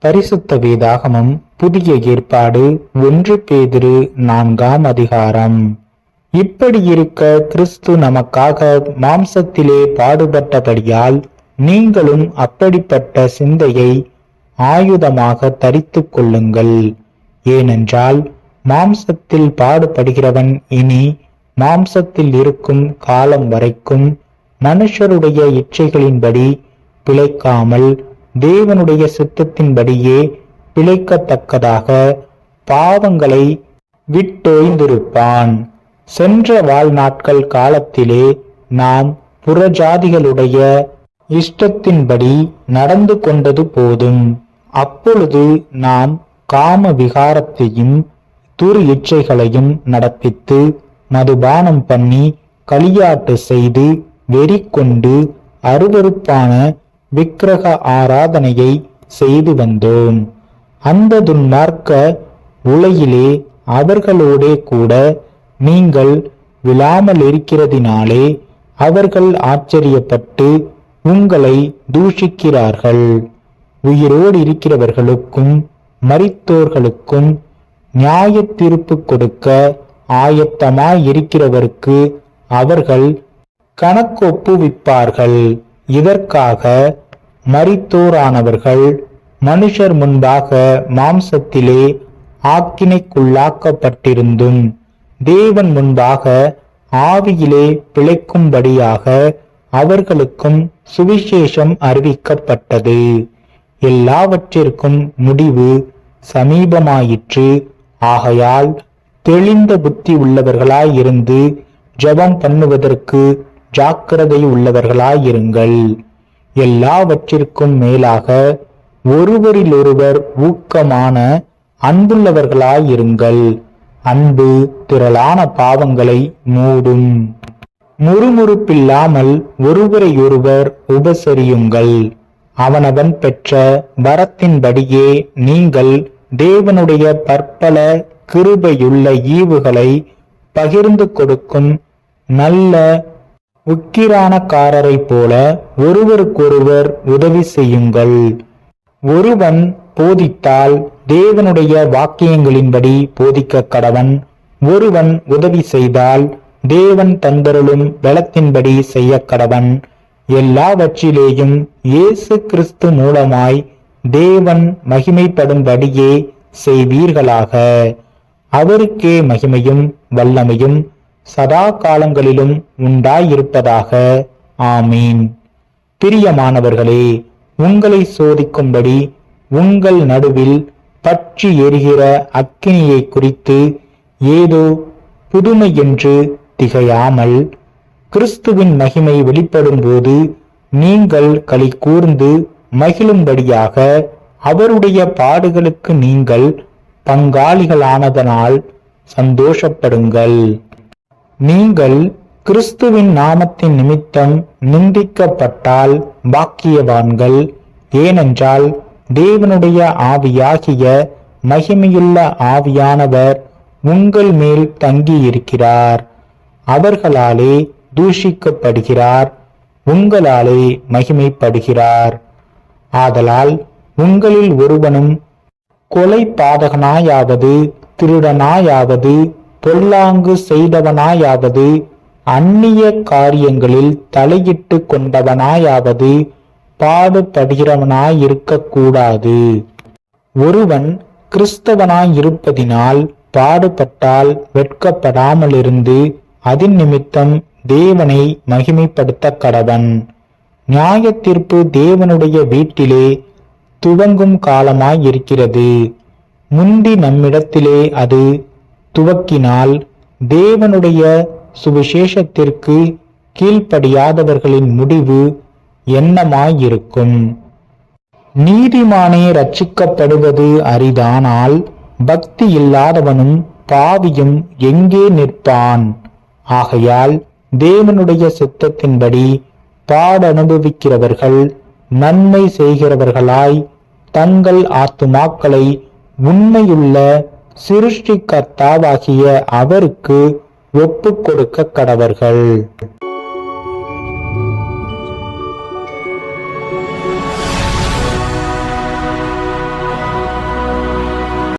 பரிசுத்த வேதாகமம் புதிய ஏற்பாடு 1 பேதுரு 4ஆம் அதிகாரம். இப்படி இருக்க கிறிஸ்து நமக்காக மாம்சத்திலே பாடுபட்டபடியால் நீங்களும் அப்படிப்பட்ட சிந்தையை ஆயுதமாக தரித்துக் கொள்ளுங்கள். ஏனென்றால் மாம்சத்தில் பாடுபடுகிறவன் இனி மாம்சத்தில் இருக்கும் காலம் வரைக்கும் மனுஷருடைய இச்சைகளின்படி பிழைக்காமல் தேவனுடைய சித்தத்தின்படியே பிழைக்கத்தக்கதாக பாவங்களை விட்டோய்ந்திருப்பான். சென்ற வாழ்நாட்கள் காலத்திலே நாம் புறஜாதிகளுடைய இஷ்டத்தின்படி நடந்து கொண்டது போதும். அப்பொழுது நாம் காம விகாரத்தையும் துரு இச்சைகளையும் நடப்பித்து மதுபானம் பண்ணி களியாட்டு செய்து வெறி கொண்டு அருவருப்பான விக்கிரக ஆராதனையை செய்து வந்தோம். அந்த துன்மார்க்க உலகிலே அவர்களோடே கூட நீங்கள் விழாமல் இருக்கிறதினாலே அவர்கள் ஆச்சரியப்பட்டு உங்களை தூஷிக்கிறார்கள். உயிரோடு இருக்கிறவர்களுக்கும் மரித்தோர்களுக்கும் நியாய தீர்ப்பு கொடுக்க ஆயத்தமாயிருக்கிறவருக்கு அவர்கள் கணக்கொப்புவிப்பார்கள். இதற்காக மரித்தோரானவர்கள் மனுஷர் முன்பாக மாம்சத்திலே ஆக்கினைக்குள்ளாக்கப்பட்டிருந்தும் தேவன் முன்பாக ஆவியிலே பிழைக்கும்படியாக அவர்களுக்கும் சுவிசேஷம் அறிவிக்கப்பட்டது. எல்லாவற்றிற்கும் முடிவு சமீபமாயிற்று. ஆகையால் தெளிந்த புத்தி உள்ளவர்களாயிருந்து ஜெபம் பண்ணுவதற்கு ஜாக்கிரதை உள்ளவர்களாயிருங்கள். எல்லாவற்றிற்கும் மேலாக ஒருவரிலொருவர் ஊக்கமான அன்புள்ளவர்களாயிருங்கள். அன்பு திரளான பாவங்களை மூடும். முறுமுறுப்பில்லாமல் ஒருவரையொருவர் உபசரியுங்கள். அவனவன் பெற்ற வரத்தின்படியே நீங்கள் தேவனுடைய பற்பல கிருபையுள்ள ஈவுகளை பகிர்ந்து கொடுக்கும் நல்ல உக்கிரானக்காரரை போல ஒருவருக்கொருவர் உதவி செய்யுங்கள். ஒருவன் போதித்தால் தேவனுடைய வாக்கியங்களின்படி போதிக்க கடவன். ஒருவன் உதவி செய்தால் தேவன் தந்தருளும் பலத்தின்படி செய்ய கடவன். எல்லாவற்றிலேயும் இயேசு கிறிஸ்து மூலமாய் தேவன் மகிமைப்படும்படியே செய்வீர்களாக. அவருக்கே மகிமையும் வல்லமையும் சதா காலங்களிலும் உண்டாயிருப்பதாக. ஆமீன். பிரியமானவர்களே, உங்களை சோதிக்கும்படி உங்கள் நடுவில் பற்றி எரிகிற அக்கினியை குறித்து ஏதோ புதுமை என்று திகையாமல் கிறிஸ்துவின் மகிமை வெளிப்படும் போது நீங்கள் களி கூர்ந்து மகிழும்படியாக அவருடைய பாடுகளுக்கு நீங்கள் பங்காளிகளானதனால் சந்தோஷப்படுங்கள். நீங்கள் கிறிஸ்துவின் நாமத்தின் நிமித்தம் நிந்திக்கப்பட்டால் பாக்கியவான்கள். ஏனென்றால் தேவனுடைய ஆவியாகிய மகிமையுள்ள ஆவியானவர் உங்கள் மேல் தங்கியிருக்கிறார். அவர்களாலே தூஷிக்கப்படுகிறார், உங்களாலே மகிமைப்படுகிறார். ஆதலால் உங்களில் ஒருவனும் கொலை பாதகனாயாவது, திருடனாயாவது, பொல்லாங்கு செய்தவனாயாவது, அந்நிய காரியங்களில் தலையிட்டு கொண்டவனாயாவது பாடுபடுகிறவனாயிருக்கக்கூடாது. ஒருவன் கிறிஸ்தவனாயிருப்பதினால் பாடுபட்டால் வெட்கப்படாமலிருந்து அதன் நிமித்தம் தேவனை மகிமைப்படுத்த கடவன். நியாய தீர்ப்பு தேவனுடைய வீட்டிலே துவங்கும் காலமாயிருக்கிறது. முந்தி நம்மிடத்திலே அது துவக்கினால் தேவனுடைய சுவிசேஷத்திற்கு கீழ்ப்படியாதவர்களின் முடிவு என்னமாயிருக்கும்? நீதிமானே ரட்சிக்கப்படுவது அரிதானால் பக்தி இல்லாதவனும் பாவியும் எங்கே நிற்பான்? ஆகையால் தேவனுடைய சித்தத்தின்படி பாடனுபவிக்கிறவர்கள் நன்மை செய்கிறவர்களாய் தங்கள் ஆத்துமாக்களை உண்மையுள்ள சிருஷ்டிகர்த்தாவாகிய அவருக்கு ஒப்பு கொடுக்க கடவர்கள்.